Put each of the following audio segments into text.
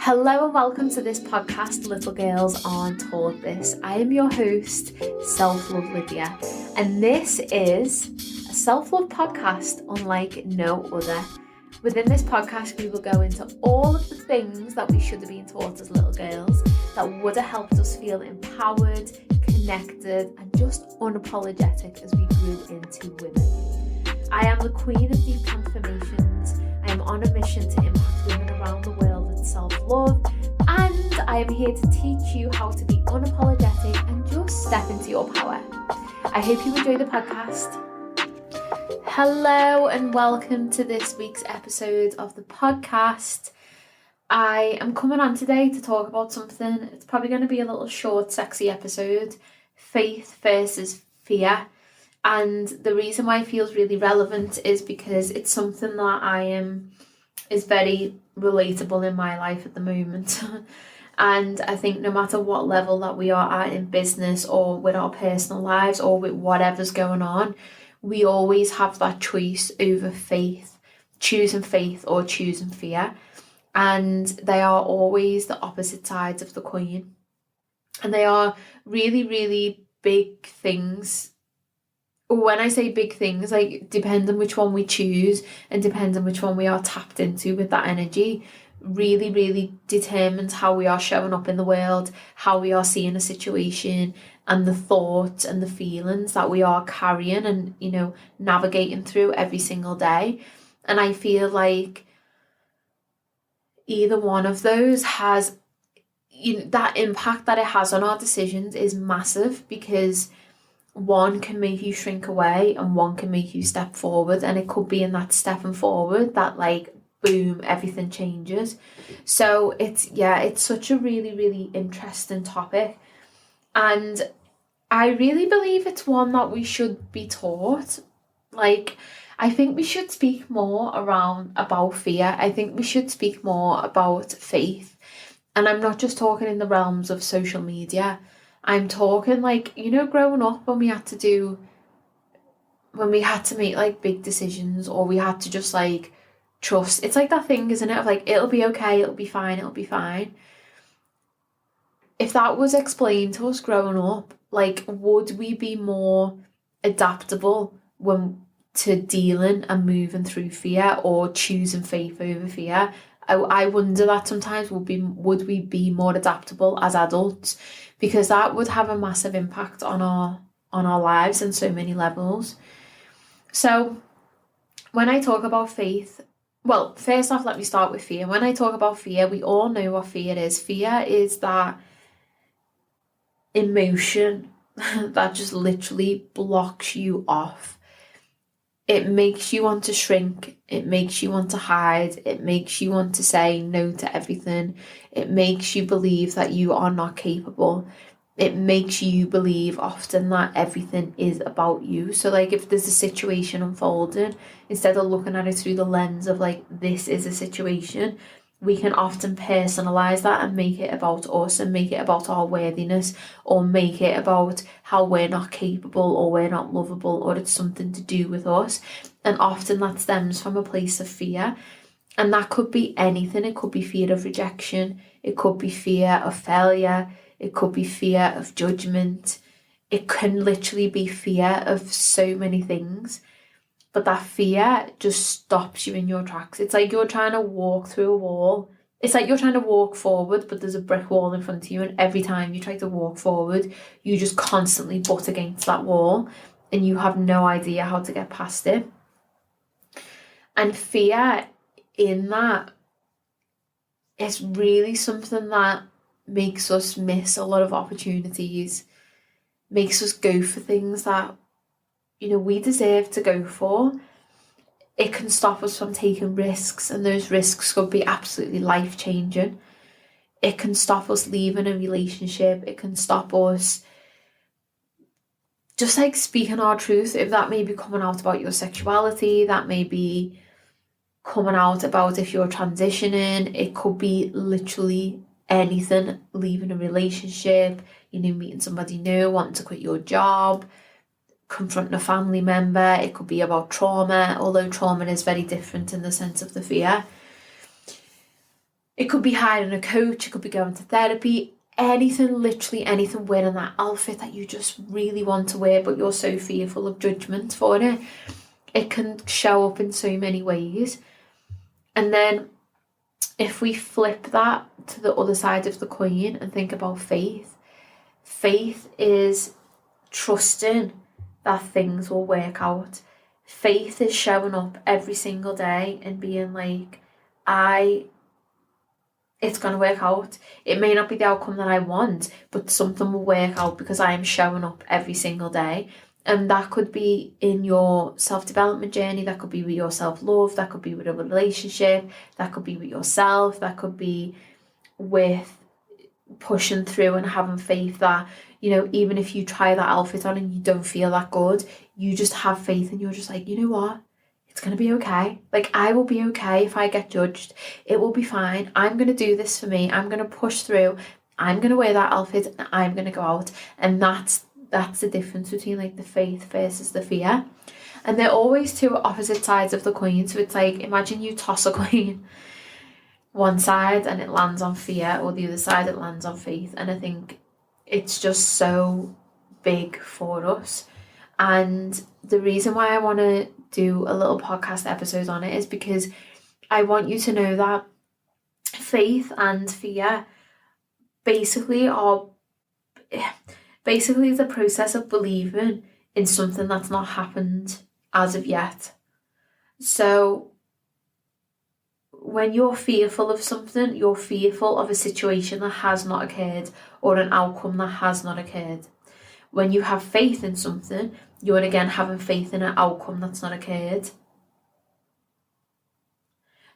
Hello and welcome to this podcast, Little Girls Aren't Taught This. I am your host, Self-Love Lydia, and this is a self-love podcast unlike no other. Within this podcast, we will go into all of the things that we should have been taught as little girls that would have helped us feel empowered, connected, and just unapologetic as we grew into women. I am the queen of deep transformations. I am on a mission to impact women around the world with self-love, and I am here to teach you how to be unapologetic and just step into your power. I hope you enjoy the podcast. Hello and welcome to this week's episode of the podcast. I am coming on today to talk about something. It's probably going to be a little short, sexy episode. Faith versus fear. And the reason why it feels really relevant is because it's something that is very relatable in my life at the moment. And I think no matter what level that we are at in business or with our personal lives or with whatever's going on, we always have that choice over choosing faith or choosing fear. And they are always the opposite sides of the coin. And they are really, really big things. When I say big things, like depends on which one we choose and depends on which one we are tapped into with that energy, really, really determines how we are showing up in the world, how we are seeing a situation, and the thoughts and the feelings that we are carrying and, navigating through every single day. And I feel like either one of those has, that impact that it has on our decisions is massive, because one can make you shrink away and one can make you step forward, and it could be in that stepping forward that boom, everything changes. So it's such a really, really interesting topic, and I really believe it's one that we should be taught. I think we should speak more about fear. I think we should speak more about faith, and I'm not just talking in the realms of social media. I'm talking growing up when we had to make big decisions, or we had to just trust. It's that thing, isn't it? Of it'll be okay, it'll be fine. If that was explained to us growing up, would we be more adaptable to dealing and moving through fear or choosing faith over fear? I wonder that sometimes would we be more adaptable as adults, because that would have a massive impact on our lives in so many levels. So when I talk about faith, well, first off, let me start with fear. When I talk about fear, we all know what fear is. Fear is that emotion that just literally blocks you off. It makes you want to shrink. It makes you want to hide. It makes you want to say no to everything. It makes you believe that you are not capable. It makes you believe often that everything is about you. So if there's a situation unfolding, instead of looking at it through the lens of this is a situation, we can often personalize that and make it about us and make it about our worthiness, or make it about how we're not capable or we're not lovable, or it's something to do with us. And often that stems from a place of fear. And that could be anything. It could be fear of rejection. It could be fear of failure. It could be fear of judgment. It can literally be fear of so many things. But that fear just stops you in your tracks. It's you're trying to walk through a wall. It's you're trying to walk forward, but there's a brick wall in front of you. And every time you try to walk forward, you just constantly butt against that wall. And you have no idea how to get past it. And fear in that is really something that makes us miss a lot of opportunities. Makes us go for things that we deserve to go for. It can stop us from taking risks, and those risks could be absolutely life-changing. It can stop us leaving a relationship. It can stop us just speaking our truth. If that may be coming out about your sexuality, that may be coming out about if you're transitioning. It could be literally anything. Leaving a relationship, meeting somebody new, wanting to quit your job, confronting a family member. It could be about trauma, although trauma is very different in the sense of the fear. It could be hiring a coach, it could be going to therapy, anything, literally anything, wearing that outfit that you just really want to wear but you're so fearful of judgment for it. It can show up in so many ways. And then if we flip that to the other side of the coin and think about faith, faith is trusting that things will work out. Faith is showing up every single day and being like, it's going to work out. It may not be the outcome that I want, but something will work out because I am showing up every single day. And that could be in your self-development journey, that could be with your self-love, that could be with a relationship, that could be with yourself, that could be with pushing through and having faith that, you know, even if you try that outfit on and you don't feel that good, you just have faith and you're just like, you know what? It's going to be okay. Like, I will be okay if I get judged. It will be fine. I'm going to do this for me. I'm going to push through. I'm going to wear that outfit and I'm going to go out. And that's the difference between like the faith versus the fear. And they're always two opposite sides of the coin. So it's like, imagine you toss a coin one side and it lands on fear, or the other side it lands on faith. And I think it's just so big for us. And the reason why I want to do a little podcast episode on it is because I want you to know that faith and fear basically the process of believing in something that's not happened as of yet. So when you're fearful of something, you're fearful of a situation that has not occurred or an outcome that has not occurred. When you have faith in something, you're again having faith in an outcome that's not occurred.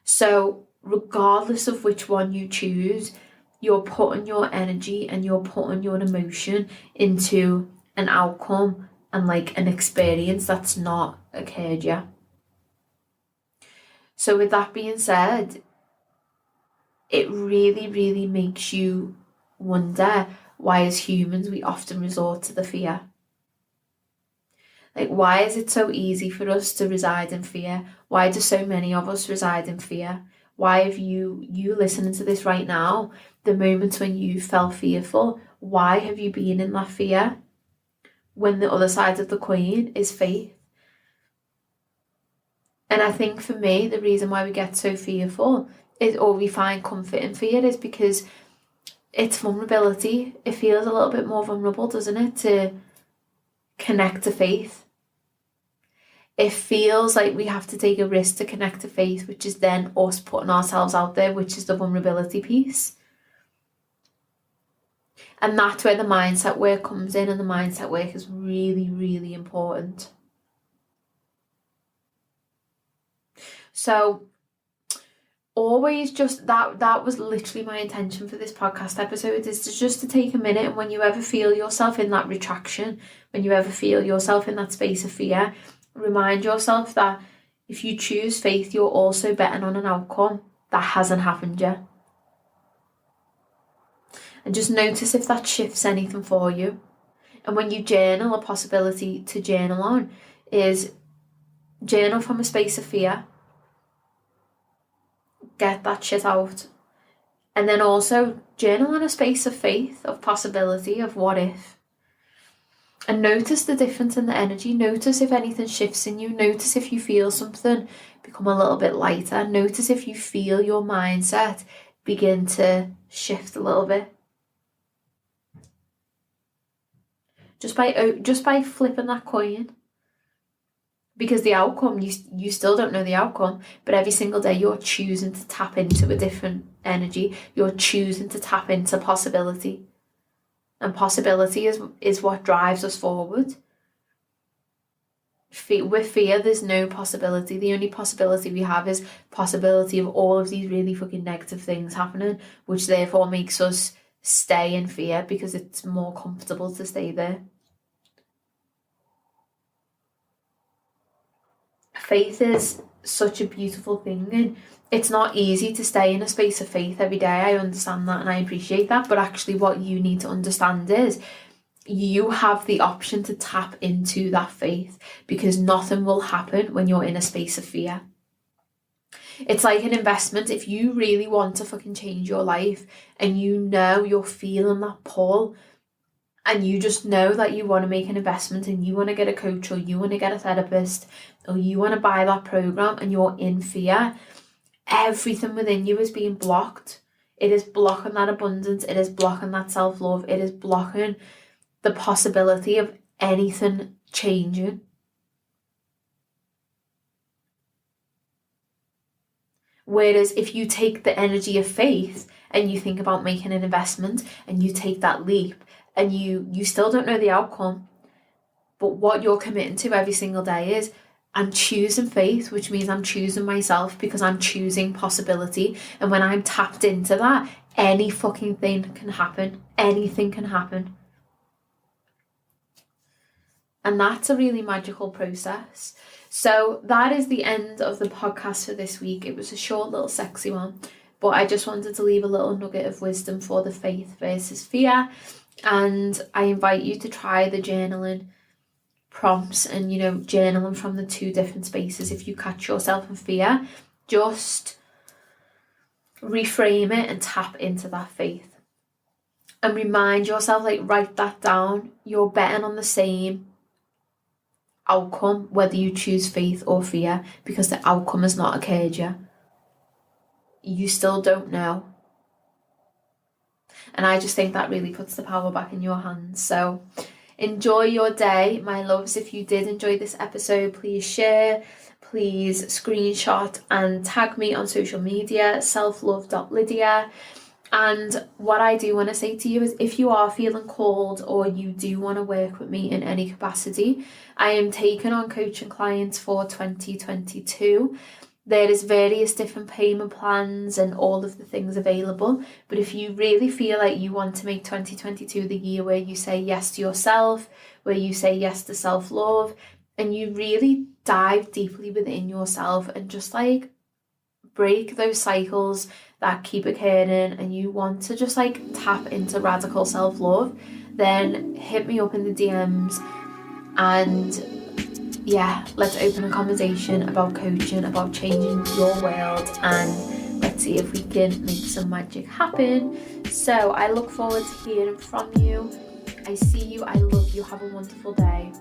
So regardless of which one you choose, you're putting your energy and you're putting your emotion into an outcome and like an experience that's not occurred yet. So with that being said, it really, really makes you wonder why as humans we often resort to the fear. Like, why is it so easy for us to reside in fear? Why do so many of us reside in fear? Why have you listening to this right now, the moments when you felt fearful, why have you been in that fear when the other side of the coin is faith? And I think for me, the reason why we get so fearful is, or we find comfort in fear, is because it's vulnerability. It feels a little bit more vulnerable, doesn't it, to connect to faith? It feels like we have to take a risk to connect to faith, which is then us putting ourselves out there, which is the vulnerability piece. And that's where the mindset work comes in, and the mindset work is really, really important. So always just that was literally my intention for this podcast episode, is to take a minute, and when you ever feel yourself in that retraction, when you ever feel yourself in that space of fear, remind yourself that if you choose faith, you're also betting on an outcome that hasn't happened yet. And just notice if that shifts anything for you. And when you journal, a possibility to journal on is journal from a space of fear. Get that shit out. And then also journal in a space of faith, of possibility, of what if. And notice the difference in the energy. Notice if anything shifts in you. Notice if you feel something become a little bit lighter. Notice if you feel your mindset begin to shift a little bit. Just by flipping that coin. Because the outcome, you still don't know the outcome, but every single day you're choosing to tap into a different energy. You're choosing to tap into possibility. And possibility is what drives us forward. With fear, there's no possibility. The only possibility we have is possibility of all of these really fucking negative things happening, which therefore makes us stay in fear because it's more comfortable to stay there. Faith is such a beautiful thing, and it's not easy to stay in a space of faith every day. I understand that and I appreciate that, but actually what you need to understand is you have the option to tap into that faith, because nothing will happen when you're in a space of fear. It's like an investment. If you really want to fucking change your life and you know you're feeling that pull and you just know that you want to make an investment and you want to get a coach or you want to get a therapist or you want to buy that program and you're in fear, everything within you is being blocked. It is blocking that abundance. It is blocking that self-love. It is blocking the possibility of anything changing. Whereas if you take the energy of faith and you think about making an investment and you take that leap and you still don't know the outcome, but what you're committing to every single day is, I'm choosing faith, which means I'm choosing myself because I'm choosing possibility. And when I'm tapped into that, any fucking thing can happen. Anything can happen. And that's a really magical process. So that is the end of the podcast for this week. It was a short little sexy one, but I just wanted to leave a little nugget of wisdom for the faith versus fear. And I invite you to try the journaling prompts and, you know, journaling from the two different spaces. If you catch yourself in fear, just reframe it and tap into that faith. And remind yourself, like, write that down. You're betting on the same outcome whether you choose faith or fear, because the outcome has not occurred yet. You still don't know. And I just think that really puts the power back in your hands. So enjoy your day, my loves. If you did enjoy this episode, please share, please screenshot and tag me on social media, selflove.lydia. And what I do want to say to you is, if you are feeling called or you do want to work with me in any capacity, I am taking on coaching clients for 2022. There is various different payment plans and all of the things available. But if you really feel like you want to make 2022 the year where you say yes to yourself, where you say yes to self-love, and you really dive deeply within yourself and just like break those cycles that keep occurring, and you want to just like tap into radical self-love, then hit me up in the DMs and yeah, let's open a conversation about coaching, about changing your world, and let's see if we can make some magic happen. So I look forward to hearing from you. I see you. I love you. Have a wonderful day.